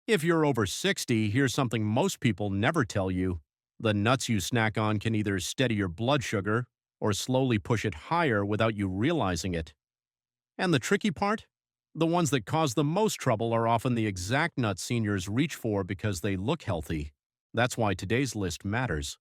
If you're over 60, here's something most people never tell you. The nuts you snack on can either steady your blood sugar or slowly push it higher without you realizing it. And the tricky part? The ones that cause the most trouble are often the exact nuts seniors reach for because they look healthy. That's why today's list matters.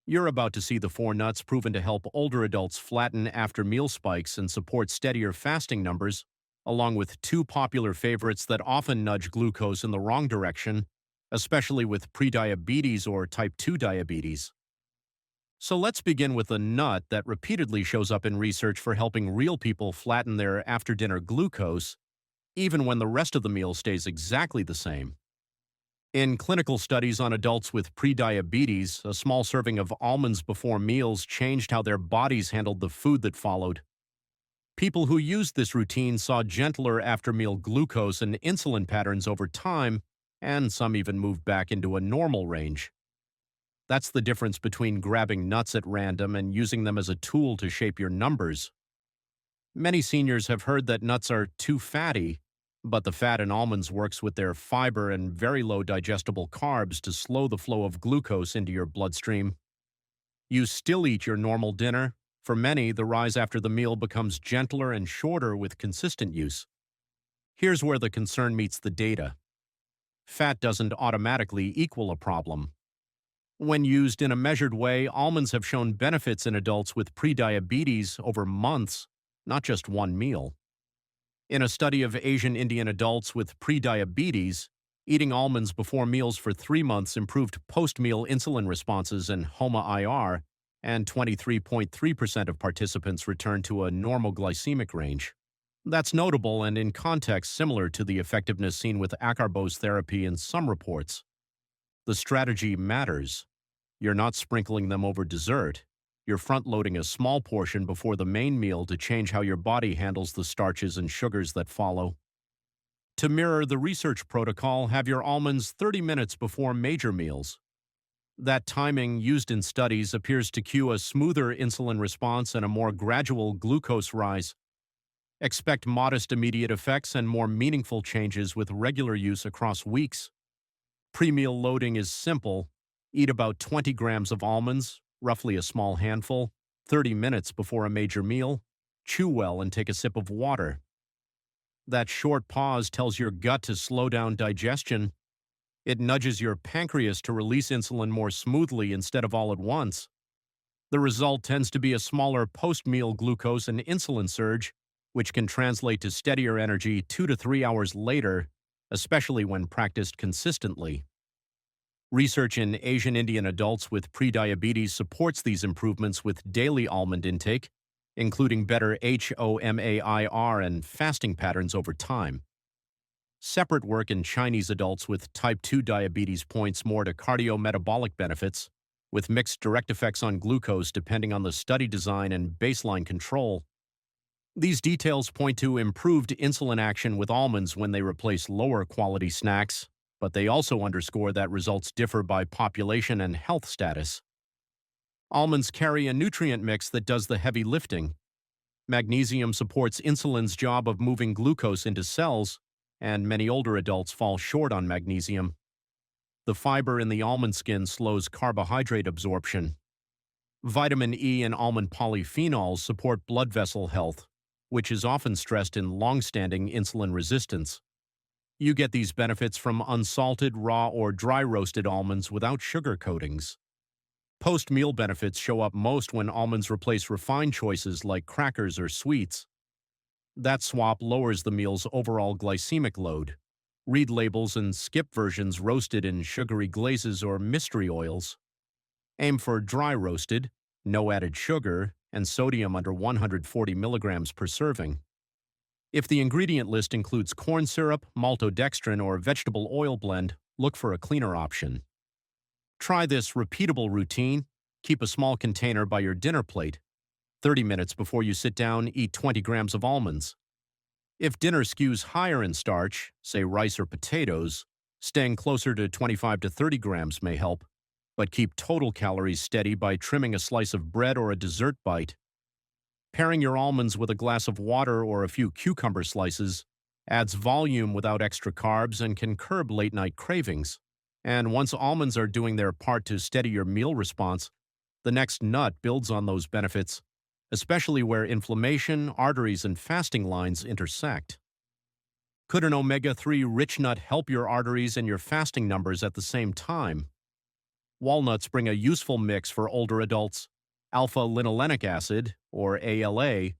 You're about to see the four nuts proven to help older adults flatten after meal spikes and support steadier fasting numbers, along with two popular favorites that often nudge glucose in the wrong direction, especially with prediabetes or type 2 diabetes. So let's begin with a nut that repeatedly shows up in research for helping real people flatten their after-dinner glucose, even when the rest of the meal stays exactly the same. In clinical studies on adults with prediabetes, a small serving of almonds before meals changed how their bodies handled the food that followed. People who used this routine saw gentler after-meal glucose and insulin patterns over time, and some even moved back into a normal range. That's the difference between grabbing nuts at random and using them as a tool to shape your numbers. Many seniors have heard that nuts are too fatty, but the fat in almonds works with their fiber and very low digestible carbs to slow the flow of glucose into your bloodstream. You still eat your normal dinner. For many, the rise after the meal becomes gentler and shorter with consistent use. Here's where the concern meets the data. Fat doesn't automatically equal a problem. When used in a measured way, almonds have shown benefits in adults with prediabetes over months, not just one meal. In a study of Asian Indian adults with prediabetes, eating almonds before meals for 3 months improved post-meal insulin responses and HOMA-IR, and 23.3% of participants returned to a normal glycemic range. That's notable and in context similar to the effectiveness seen with acarbose therapy in some reports. The strategy matters. You're not sprinkling them over dessert. You're front-loading a small portion before the main meal to change how your body handles the starches and sugars that follow. To mirror the research protocol, have your almonds 30 minutes before major meals. That timing, used in studies, appears to cue a smoother insulin response and a more gradual glucose rise. Expect modest immediate effects and more meaningful changes with regular use across weeks. Pre-meal loading is simple. Eat about 20 grams of almonds, roughly a small handful, 30 minutes before a major meal. Chew well and take a sip of water. That short pause tells your gut to slow down digestion. It nudges your pancreas to release insulin more smoothly instead of all at once. The result tends to be a smaller post-meal glucose and insulin surge, which can translate to steadier energy 2 to 3 hours later, especially when practiced consistently. Research in Asian Indian adults with prediabetes supports these improvements with daily almond intake, including better HOMA-IR and fasting patterns over time. Separate work in Chinese adults with type 2 diabetes points more to cardiometabolic benefits, with mixed direct effects on glucose depending on the study design and baseline control. These details point to improved insulin action with almonds when they replace lower quality snacks, but they also underscore that results differ by population and health status. Almonds carry a nutrient mix that does the heavy lifting. Magnesium supports insulin's job of moving glucose into cells, and many older adults fall short on magnesium. The fiber in the almond skin slows carbohydrate absorption. Vitamin E and almond polyphenols support blood vessel health, which is often stressed in long-standing insulin resistance. You get these benefits from unsalted, raw, or dry-roasted almonds without sugar coatings. Post-meal benefits show up most when almonds replace refined choices like crackers or sweets. That swap lowers the meal's overall glycemic load. Read labels and skip versions roasted in sugary glazes or mystery oils. Aim for dry roasted, no added sugar, and sodium under 140 milligrams per serving. If the ingredient list includes corn syrup, maltodextrin, or vegetable oil blend, look for a cleaner option. Try this repeatable routine. Keep a small container by your dinner plate. 30 minutes before you sit down, eat 20 grams of almonds. If dinner skews higher in starch, say rice or potatoes, staying closer to 25 to 30 grams may help, but keep total calories steady by trimming a slice of bread or a dessert bite. Pairing your almonds with a glass of water or a few cucumber slices adds volume without extra carbs, and can curb late-night cravings. And once almonds are doing their part to steady your meal response, the next nut builds on those benefits, especially where inflammation, arteries, and fasting lines intersect. Could an omega-3 rich nut help your arteries and your fasting numbers at the same time? Walnuts bring a useful mix for older adults: alpha-linolenic acid, or ALA,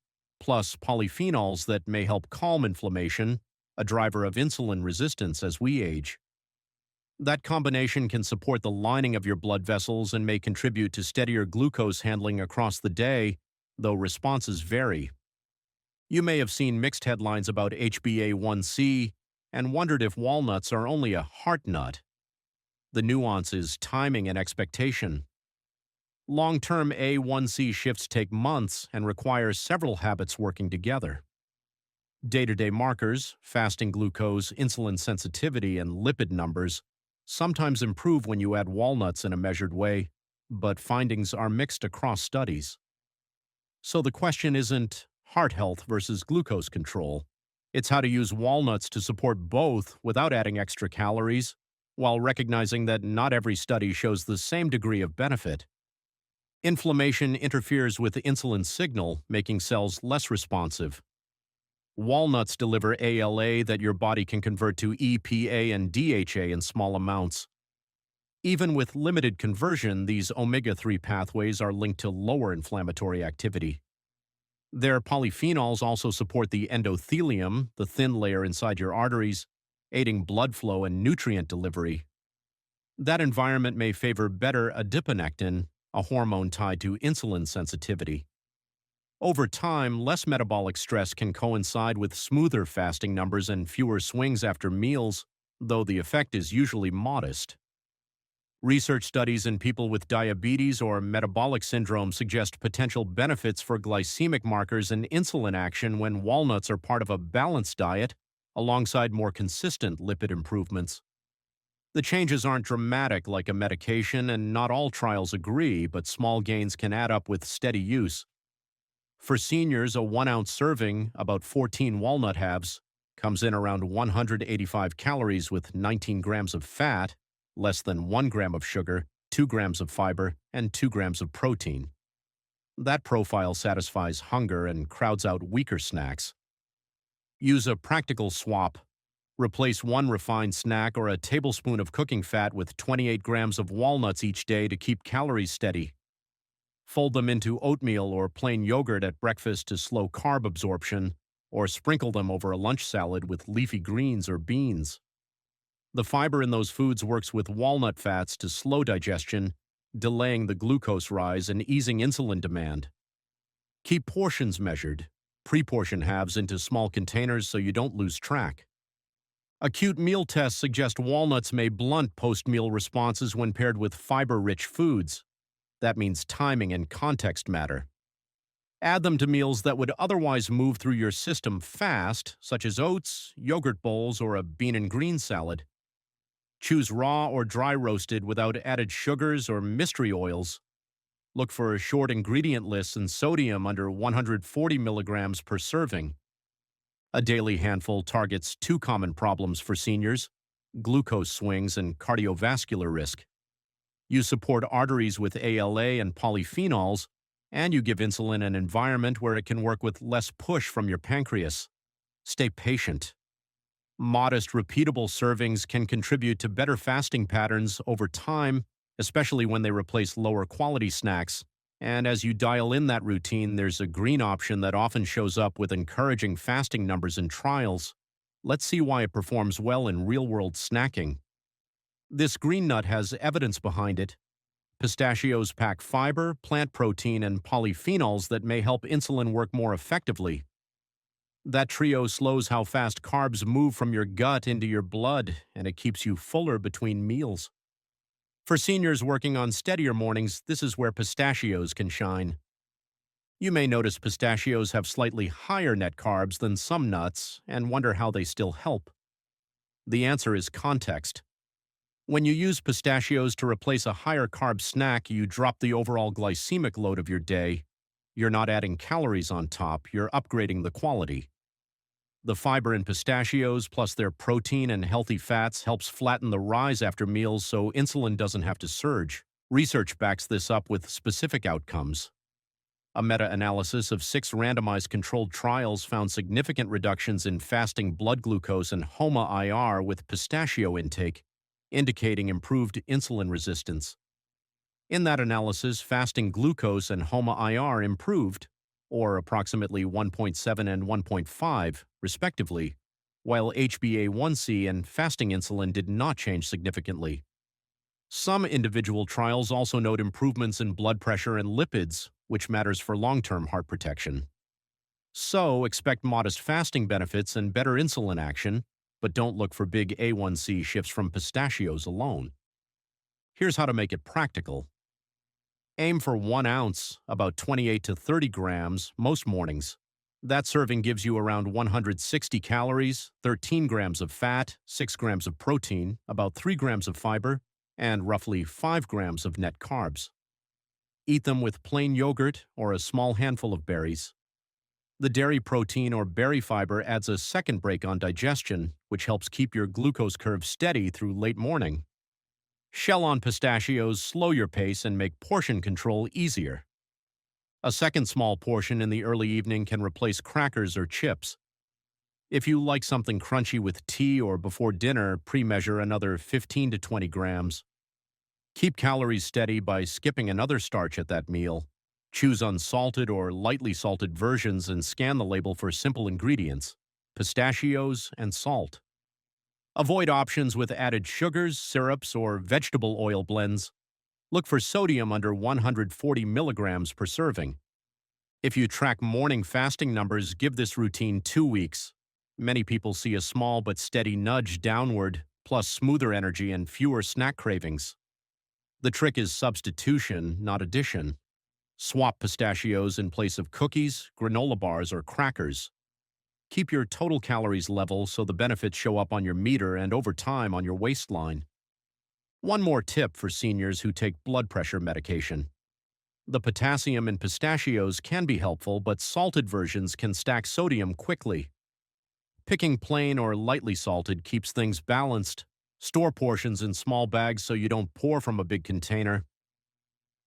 plus polyphenols that may help calm inflammation, a driver of insulin resistance as we age. That combination can support the lining of your blood vessels and may contribute to steadier glucose handling across the day, though responses vary. You may have seen mixed headlines about HbA1c and wondered if walnuts are only a heart nut. The nuance is timing and expectation. Long-term A1c shifts take months and require several habits working together. Day-to-day markers, fasting glucose, insulin sensitivity, and lipid numbers sometimes improve when you add walnuts in a measured way, but findings are mixed across studies. So the question isn't heart health versus glucose control. It's how to use walnuts to support both without adding extra calories, while recognizing that not every study shows the same degree of benefit. Inflammation interferes with the insulin signal, making cells less responsive. Walnuts deliver ALA that your body can convert to EPA and DHA in small amounts. Even with limited conversion, these omega-3 pathways are linked to lower inflammatory activity. Their polyphenols also support the endothelium, the thin layer inside your arteries, aiding blood flow and nutrient delivery. That environment may favor better adiponectin, a hormone tied to insulin sensitivity. Over time, less metabolic stress can coincide with smoother fasting numbers and fewer swings after meals, though the effect is usually modest. Research studies in people with diabetes or metabolic syndrome suggest potential benefits for glycemic markers and insulin action when walnuts are part of a balanced diet, alongside more consistent lipid improvements. The changes aren't dramatic like a medication, and not all trials agree, but small gains can add up with steady use. For seniors, a 1-ounce serving, about 14 walnut halves, comes in around 185 calories with 19 grams of fat, less than 1 gram of sugar, 2 grams of fiber, and 2 grams of protein. That profile satisfies hunger and crowds out weaker snacks. Use a practical swap. Replace one refined snack or a tablespoon of cooking fat with 28 grams of walnuts each day to keep calories steady. Fold them into oatmeal or plain yogurt at breakfast to slow carb absorption, or sprinkle them over a lunch salad with leafy greens or beans. The fiber in those foods works with walnut fats to slow digestion, delaying the glucose rise and easing insulin demand. Keep portions measured. Pre-portion halves into small containers so you don't lose track. Acute meal tests suggest walnuts may blunt post-meal responses when paired with fiber-rich foods. That means timing and context matter. Add them to meals that would otherwise move through your system fast, such as oats, yogurt bowls, or a bean and green salad. Choose raw or dry roasted without added sugars or mystery oils. Look for short ingredient lists and sodium under 140 milligrams per serving. A daily handful targets two common problems for seniors: glucose swings and cardiovascular risk. You support arteries with ALA and polyphenols, and you give insulin an environment where it can work with less push from your pancreas. Stay patient. Modest, repeatable servings can contribute to better fasting patterns over time, especially when they replace lower quality snacks. And as you dial in that routine, there's a green option that often shows up with encouraging fasting numbers in trials. Let's see why it performs well in real-world snacking. This green nut has evidence behind it. Pistachios pack fiber, plant protein, and polyphenols that may help insulin work more effectively. That trio slows how fast carbs move from your gut into your blood, and it keeps you fuller between meals. For seniors working on steadier mornings, this is where pistachios can shine. You may notice pistachios have slightly higher net carbs than some nuts and wonder how they still help. The answer is context. When you use pistachios to replace a higher carb snack, you drop the overall glycemic load of your day. You're not adding calories on top, you're upgrading the quality. The fiber in pistachios, plus their protein and healthy fats, helps flatten the rise after meals so insulin doesn't have to surge. Research backs this up with specific outcomes. A meta-analysis of 6 randomized controlled trials found significant reductions in fasting blood glucose and HOMA-IR with pistachio intake, indicating improved insulin resistance. In that analysis, fasting glucose and HOMA-IR improved, or approximately 1.7 and 1.5, respectively, while HbA1c and fasting insulin did not change significantly. Some individual trials also note improvements in blood pressure and lipids, which matters for long-term heart protection. So, expect modest fasting benefits and better insulin action, but don't look for big A1C shifts from pistachios alone. Here's how to make it practical. Aim for 1 ounce, about 28 to 30 grams, most mornings. That serving gives you around 160 calories, 13 grams of fat, 6 grams of protein, about 3 grams of fiber, and roughly 5 grams of net carbs. Eat them with plain yogurt or a small handful of berries. The dairy protein or berry fiber adds a second brake on digestion, which helps keep your glucose curve steady through late morning. Shell-on pistachios slow your pace and make portion control easier. A second small portion in the early evening can replace crackers or chips. If you like something crunchy with tea or before dinner, pre-measure another 15 to 20 grams. Keep calories steady by skipping another starch at that meal. Choose unsalted or lightly salted versions and scan the label for simple ingredients, pistachios and salt. Avoid options with added sugars, syrups, or vegetable oil blends. Look for sodium under 140 milligrams per serving. If you track morning fasting numbers, give this routine 2 weeks. Many people see a small but steady nudge downward, plus smoother energy and fewer snack cravings. The trick is substitution, not addition. Swap pistachios in place of cookies, granola bars, or crackers. Keep your total calories level so the benefits show up on your meter and over time on your waistline. One more tip for seniors who take blood pressure medication. The potassium in pistachios can be helpful, but salted versions can stack sodium quickly. Picking plain or lightly salted keeps things balanced. Store portions in small bags so you don't pour from a big container.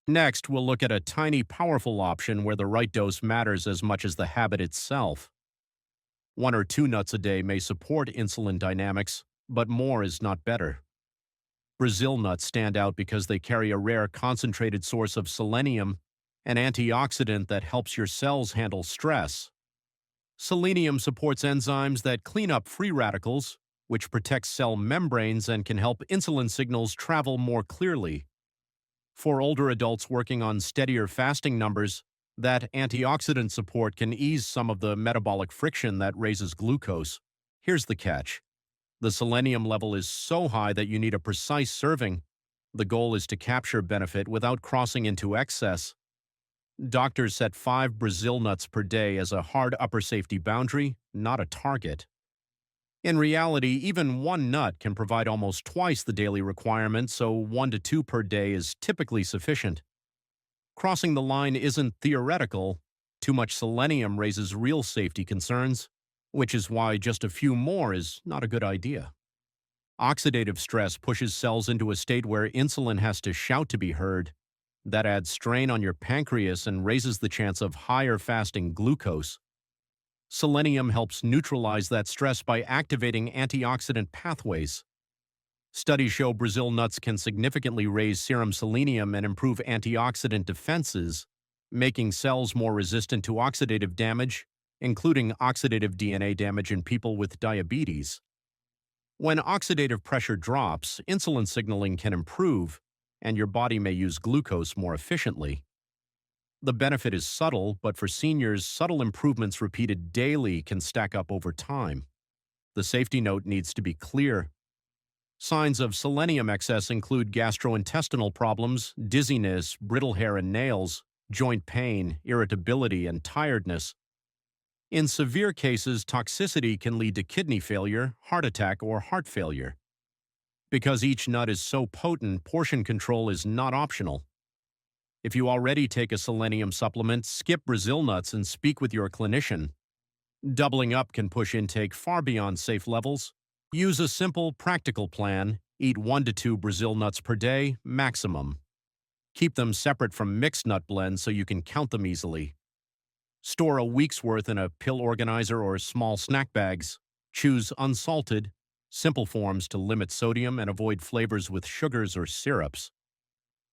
Next, we'll look at a tiny, powerful option where the right dose matters as much as the habit itself. 1 or 2 nuts a day may support insulin dynamics, but more is not better. Brazil nuts stand out because they carry a rare concentrated source of selenium, an antioxidant that helps your cells handle stress. Selenium supports enzymes that clean up free radicals, which protects cell membranes and can help insulin signals travel more clearly. For older adults working on steadier fasting numbers, that antioxidant support can ease some of the metabolic friction that raises glucose. Here's the catch. The selenium level is so high that you need a precise serving. The goal is to capture benefit without crossing into excess. Doctors set 5 Brazil nuts per day as a hard upper safety boundary, not a target. In reality, even 1 nut can provide almost twice the daily requirement, so 1 to 2 per day is typically sufficient. Crossing the line isn't theoretical. Too much selenium raises real safety concerns, which is why just a few more is not a good idea. Oxidative stress pushes cells into a state where insulin has to shout to be heard. That adds strain on your pancreas and raises the chance of higher fasting glucose. Selenium helps neutralize that stress by activating antioxidant pathways. Studies show Brazil nuts can significantly raise serum selenium and improve antioxidant defenses, making cells more resistant to oxidative damage, including oxidative DNA damage in people with diabetes. When oxidative pressure drops, insulin signaling can improve, and your body may use glucose more efficiently. The benefit is subtle, but for seniors, subtle improvements repeated daily can stack up over time. The safety note needs to be clear. Signs of selenium excess include gastrointestinal problems, dizziness, brittle hair and nails, joint pain, irritability, and tiredness. In severe cases, toxicity can lead to kidney failure, heart attack, or heart failure. Because each nut is so potent, portion control is not optional. If you already take a selenium supplement, skip Brazil nuts and speak with your clinician. Doubling up can push intake far beyond safe levels. Use a simple, practical plan. Eat 1 to 2 Brazil nuts per day, maximum. Keep them separate from mixed nut blends so you can count them easily. Store a week's worth in a pill organizer or small snack bags. Choose unsalted, simple forms to limit sodium and avoid flavors with sugars or syrups.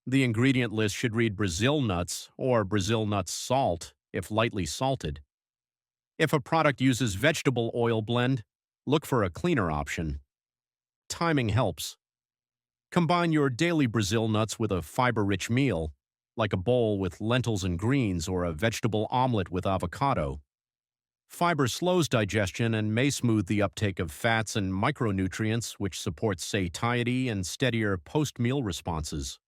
The ingredient list should read Brazil nuts or Brazil nuts salt if lightly salted. If a product uses vegetable oil blend, look for a cleaner option. Timing helps. Combine your daily Brazil nuts with a fiber-rich meal, like a bowl with lentils and greens or a vegetable omelet with avocado. Fiber slows digestion and may smooth the uptake of fats and micronutrients, which supports satiety and steadier post-meal responses.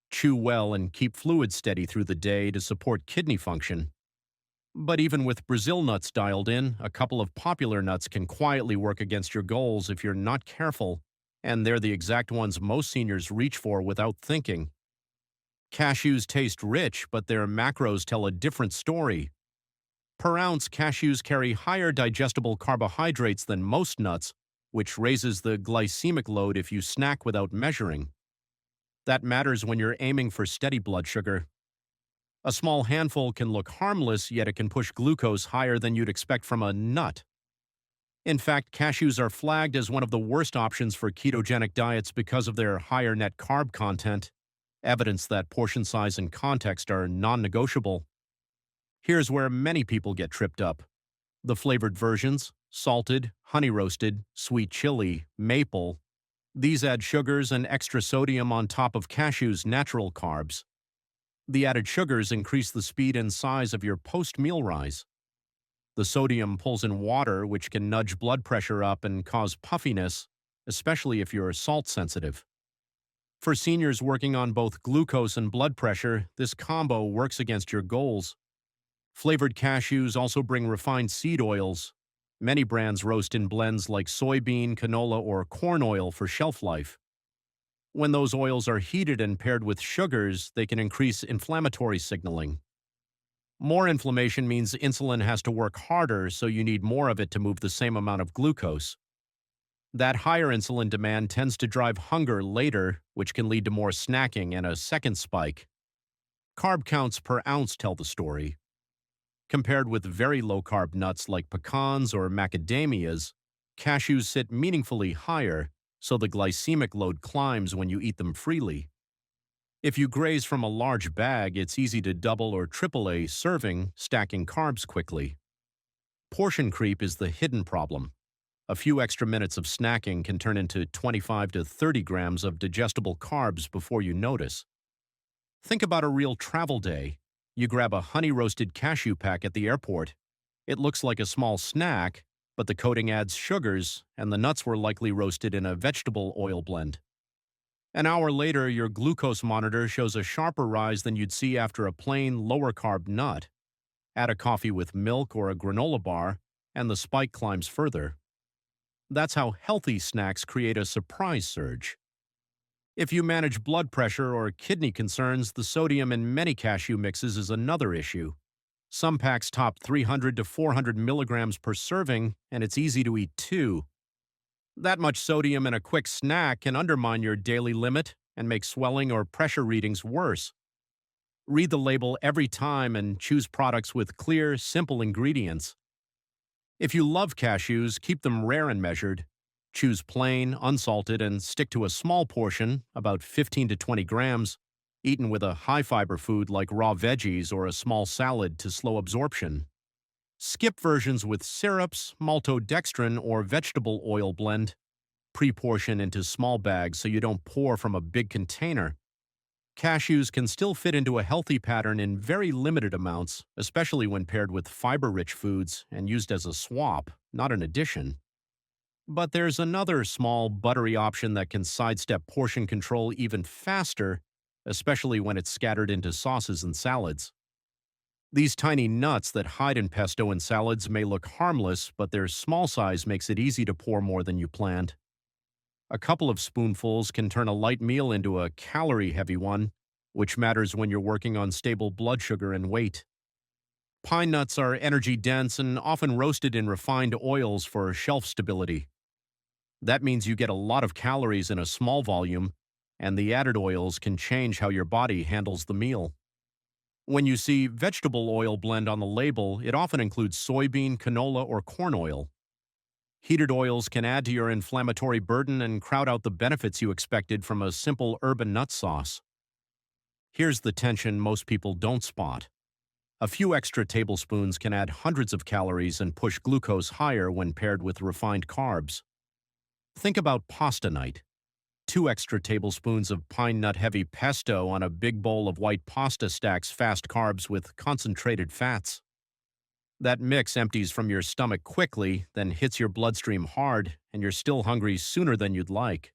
Chew well and keep fluid steady through the day to support kidney function. But even with Brazil nuts dialed in, a couple of popular nuts can quietly work against your goals if you're not careful, and they're the exact ones most seniors reach for without thinking. Cashews taste rich, but their macros tell a different story. Per ounce, cashews carry higher digestible carbohydrates than most nuts, which raises the glycemic load if you snack without measuring. That matters when you're aiming for steady blood sugar. A small handful can look harmless, yet it can push glucose higher than you'd expect from a nut. In fact, cashews are flagged as one of the worst options for ketogenic diets because of their higher net carb content, evidence that portion size and context are non-negotiable. Here's where many people get tripped up. The flavored versions, salted, honey roasted, sweet chili, maple, these add sugars and extra sodium on top of cashews' natural carbs. The added sugars increase the speed and size of your post-meal rise. The sodium pulls in water, which can nudge blood pressure up and cause puffiness, especially if you're salt sensitive. For seniors working on both glucose and blood pressure, this combo works against your goals. Flavored cashews also bring refined seed oils. Many brands roast in blends like soybean, canola, or corn oil for shelf life. When those oils are heated and paired with sugars, they can increase inflammatory signaling. More inflammation means insulin has to work harder, so you need more of it to move the same amount of glucose. That higher insulin demand tends to drive hunger later, which can lead to more snacking and a second spike. Carb counts per ounce tell the story. Compared with very low-carb nuts like pecans or macadamias, cashews sit meaningfully higher, so the glycemic load climbs when you eat them freely. If you graze from a large bag, it's easy to double or triple a serving, stacking carbs quickly. Portion creep is the hidden problem. A few extra minutes of snacking can turn into 25 to 30 grams of digestible carbs before you notice. Think about a real travel day. You grab a honey-roasted cashew pack at the airport. It looks like a small snack, but the coating adds sugars, and the nuts were likely roasted in a vegetable oil blend. An hour later, your glucose monitor shows a sharper rise than you'd see after a plain, lower-carb nut. Add a coffee with milk or a granola bar, and the spike climbs further. That's how healthy snacks create a surprise surge. If you manage blood pressure or kidney concerns, the sodium in many cashew mixes is another issue. Some packs top 300 to 400 milligrams per serving, and it's easy to eat two. That much sodium in a quick snack can undermine your daily limit and make swelling or pressure readings worse. Read the label every time and choose products with clear, simple ingredients. If you love cashews, keep them rare and measured. Choose plain, unsalted, and stick to a small portion, about 15 to 20 grams, eaten with a high-fiber food like raw veggies or a small salad to slow absorption. Skip versions with syrups, maltodextrin, or vegetable oil blend. Pre-portion into small bags so you don't pour from a big container. Cashews can still fit into a healthy pattern in very limited amounts, especially when paired with fiber-rich foods and used as a swap, not an addition. But there's another small, buttery option that can sidestep portion control even faster, especially when it's scattered into sauces and salads. These tiny nuts that hide in pesto and salads may look harmless, but their small size makes it easy to pour more than you planned. A couple of spoonfuls can turn a light meal into a calorie-heavy one, which matters when you're working on stable blood sugar and weight. Pine nuts are energy-dense and often roasted in refined oils for shelf stability. That means you get a lot of calories in a small volume, and the added oils can change how your body handles the meal. When you see vegetable oil blend on the label, it often includes soybean, canola, or corn oil. Heated oils can add to your inflammatory burden and crowd out the benefits you expected from a simple herb and nut sauce. Here's the tension most people don't spot. A few extra tablespoons can add hundreds of calories and push glucose higher when paired with refined carbs. Think about pasta night. 2 extra tablespoons of pine nut heavy pesto on a big bowl of white pasta stacks fast carbs with concentrated fats. That mix empties from your stomach quickly, then hits your bloodstream hard, and you're still hungry sooner than you'd like.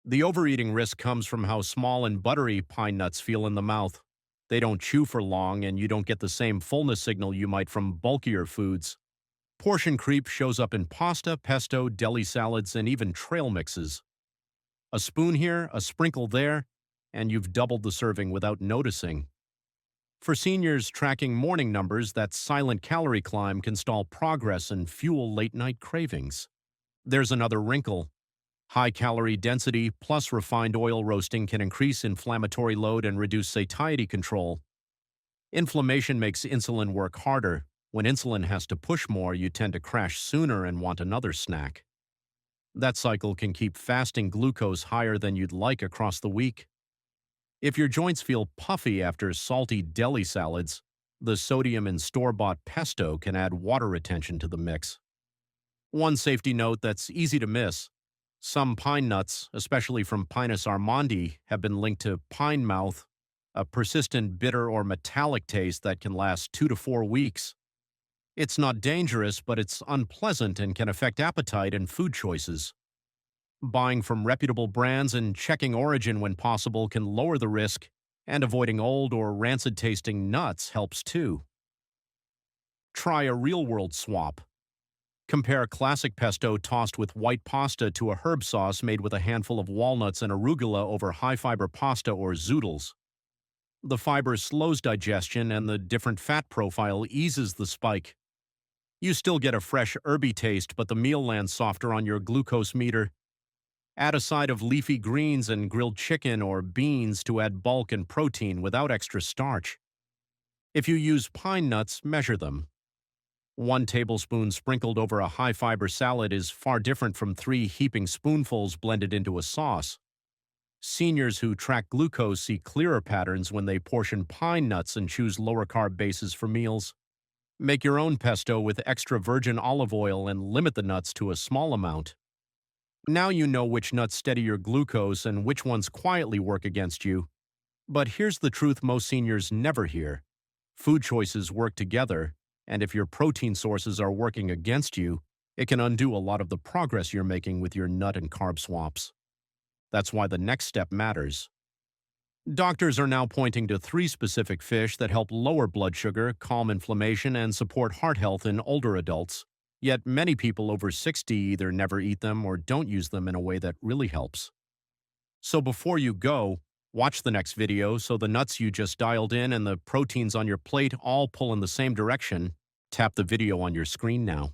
The overeating risk comes from how small and buttery pine nuts feel in the mouth. They don't chew for long, and you don't get the same fullness signal you might from bulkier foods. Portion creep shows up in pasta, pesto, deli salads, and even trail mixes. A spoon here, a sprinkle there, and you've doubled the serving without noticing. For seniors tracking morning numbers, that silent calorie climb can stall progress and fuel late-night cravings. There's another wrinkle. High calorie density plus refined oil roasting can increase inflammatory load and reduce satiety control. Inflammation makes insulin work harder. When insulin has to push more, you tend to crash sooner and want another snack. That cycle can keep fasting glucose higher than you'd like across the week. If your joints feel puffy after salty deli salads, the sodium in store-bought pesto can add water retention to the mix. One safety note that's easy to miss: some pine nuts, especially from Pinus almondi, have been linked to pine mouth, a persistent bitter or metallic taste that can last 2 to 4 weeks. It's not dangerous, but it's unpleasant and can affect appetite and food choices. Buying from reputable brands and checking origin when possible can lower the risk, and avoiding old or rancid-tasting nuts helps too. Try a real-world swap. Compare classic pesto tossed with white pasta to a herb sauce made with a handful of walnuts and arugula over high-fiber pasta or zoodles. The fiber slows digestion, and the different fat profile eases the spike. You still get a fresh herby taste, but the meal lands softer on your glucose meter. Add a side of leafy greens and grilled chicken or beans to add bulk and protein without extra starch. If you use pine nuts, measure them. 1 tablespoon sprinkled over a high-fiber salad is far different from 3 heaping spoonfuls blended into a sauce. Seniors who track glucose see clearer patterns when they portion pine nuts and choose lower-carb bases for meals. Make your own pesto with extra virgin olive oil and limit the nuts to a small amount. Now you know which nuts steady your glucose and which ones quietly work against you. But here's the truth most seniors never hear. Food choices work together, and if your protein sources are working against you, it can undo a lot of the progress you're making with your nut and carb swaps. That's why the next step matters. Doctors are now pointing to 3 specific fish that help lower blood sugar, calm inflammation, and support heart health in older adults. Yet many people over 60 either never eat them or don't use them in a way that really helps. So before you go, watch the next video so the nuts you just dialed in and the proteins on your plate all pull in the same direction. Tap the video on your screen now.